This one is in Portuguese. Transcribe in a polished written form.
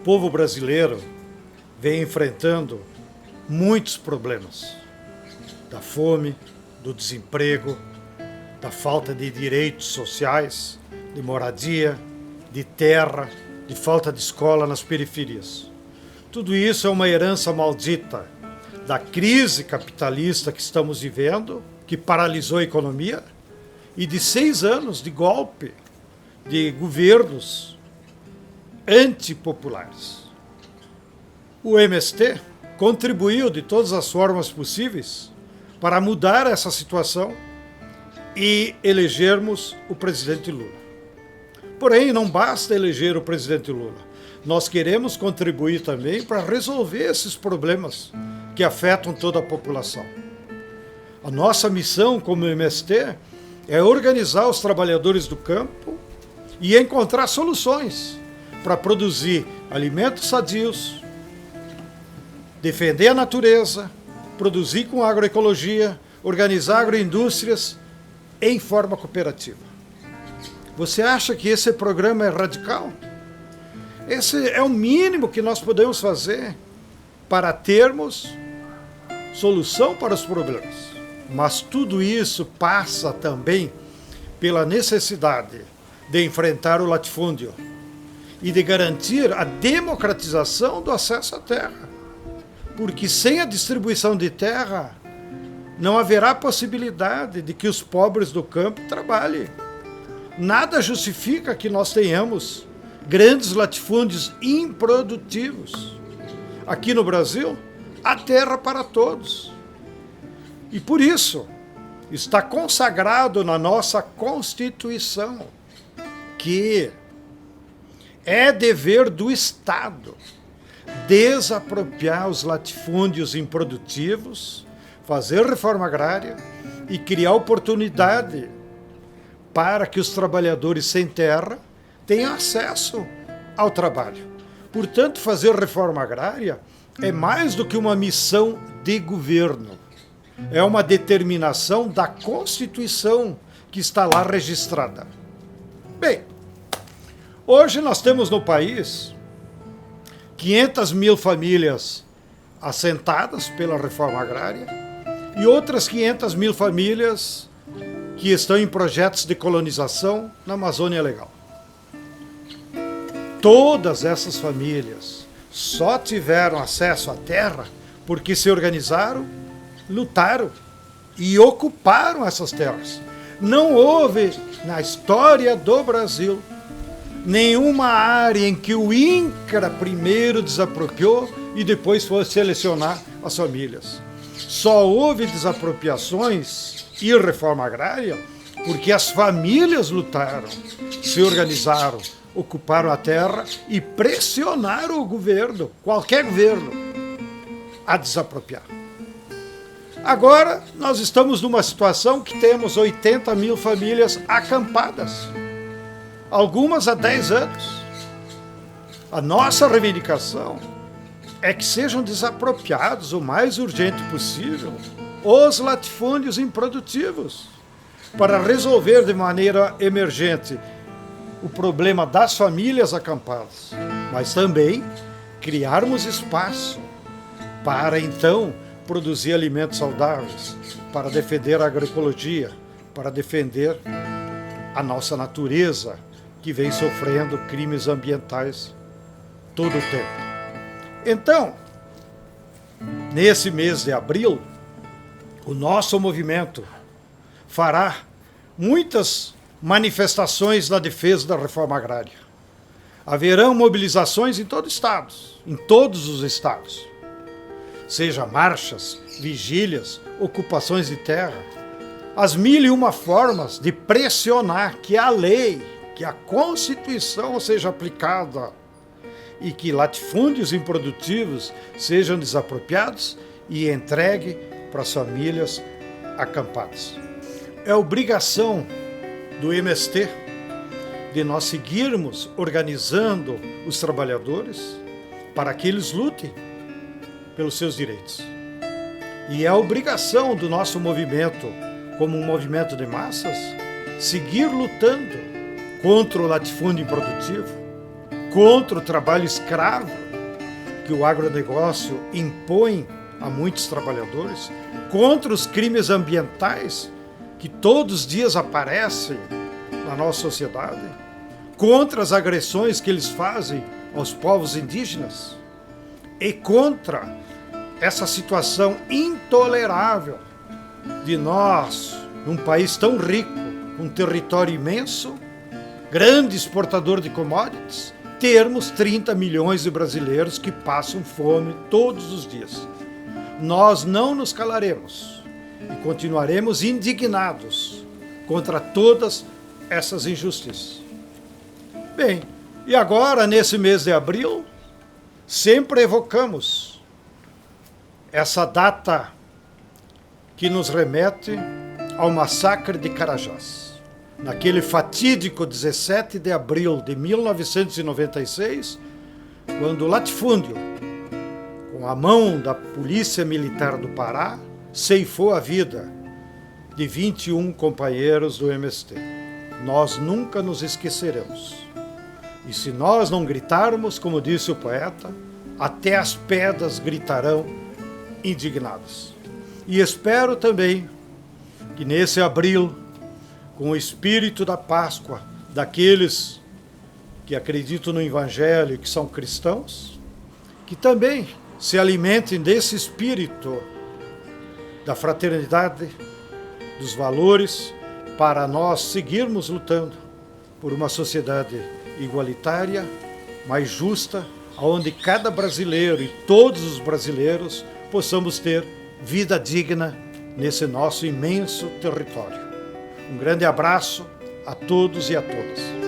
povo brasileiro vem enfrentando muitos problemas, da fome, do desemprego, da falta de direitos sociais, de moradia, de terra, de falta de escola nas periferias. Tudo isso é uma herança maldita da crise capitalista que estamos vivendo, que paralisou a economia, e de 6 anos de golpe de governos antipopulares. O MST contribuiu de todas as formas possíveis para mudar essa situação e elegermos o presidente Lula. Porém, não basta eleger o presidente Lula. Nós queremos contribuir também para resolver esses problemas que afetam toda a população. A nossa missão como MST é organizar os trabalhadores do campo e encontrar soluções para produzir alimentos sadios, defender a natureza, produzir com agroecologia, organizar agroindústrias em forma cooperativa. Você acha que esse programa é radical? Esse é o mínimo que nós podemos fazer para termos solução para os problemas. Mas tudo isso passa também pela necessidade de enfrentar o latifúndio e de garantir a democratização do acesso à terra. Porque sem a distribuição de terra, não haverá possibilidade de que os pobres do campo trabalhem. Nada justifica que nós tenhamos grandes latifúndios improdutivos. Aqui no Brasil, há terra para todos. E por isso, está consagrado na nossa Constituição que é dever do Estado desapropriar os latifúndios improdutivos, fazer reforma agrária e criar oportunidade para que os trabalhadores sem terra tenham acesso ao trabalho. Portanto, fazer reforma agrária é mais do que uma missão de governo. É uma determinação da Constituição que está lá registrada. Bem, hoje nós temos no país 500 mil famílias assentadas pela reforma agrária e outras 500 mil famílias que estão em projetos de colonização na Amazônia Legal. Todas essas famílias só tiveram acesso à terra porque se organizaram, lutaram e ocuparam essas terras. Não houve, na história do Brasil, nenhuma área em que o INCRA primeiro desapropriou e depois foi selecionar as famílias. Só houve desapropriações e reforma agrária porque as famílias lutaram, se organizaram, ocuparam a terra e pressionaram o governo, qualquer governo, a desapropriar. Agora, nós estamos numa situação que temos 80 mil famílias acampadas, algumas há 10 anos. A nossa reivindicação é que sejam desapropriados o mais urgente possível os latifúndios improdutivos para resolver de maneira emergente o problema das famílias acampadas, mas também criarmos espaço para então produzir alimentos saudáveis, para defender a agroecologia, para defender a nossa natureza, que vem sofrendo crimes ambientais todo o tempo. Então, nesse mês de abril, o nosso movimento fará muitas manifestações na defesa da reforma agrária. Haverão mobilizações em todo o estado, em todos os estados. Seja marchas, vigílias, ocupações de terra, as 1001 formas de pressionar que a lei, que a Constituição seja aplicada e que latifúndios improdutivos sejam desapropriados e entregue para as famílias acampadas. É obrigação do MST de nós seguirmos organizando os trabalhadores para que eles lutem pelos seus direitos. E é a obrigação do nosso movimento, como um movimento de massas, seguir lutando contra o latifúndio improdutivo, contra o trabalho escravo que o agronegócio impõe a muitos trabalhadores, contra os crimes ambientais que todos os dias aparecem na nossa sociedade, contra as agressões que eles fazem aos povos indígenas e contra essa situação intolerável de nós, num país tão rico, um território imenso, grande exportador de commodities, termos 30 milhões de brasileiros que passam fome todos os dias. Nós não nos calaremos e continuaremos indignados contra todas essas injustiças. Bem, e agora, nesse mês de abril, sempre evocamos essa data que nos remete ao massacre de Carajás. Naquele fatídico 17 de abril de 1996, quando o latifúndio, com a mão da Polícia Militar do Pará, ceifou a vida de 21 companheiros do MST. Nós nunca nos esqueceremos. E se nós não gritarmos, como disse o poeta, até as pedras gritarão indignadas. E espero também que nesse abril, com o espírito da Páscoa, daqueles que acreditam no Evangelho e que são cristãos, que também se alimentem desse espírito da fraternidade, dos valores, para nós seguirmos lutando por uma sociedade igualitária, mais justa, onde cada brasileiro e todos os brasileiros possamos ter vida digna nesse nosso imenso território. Um grande abraço a todos e a todas.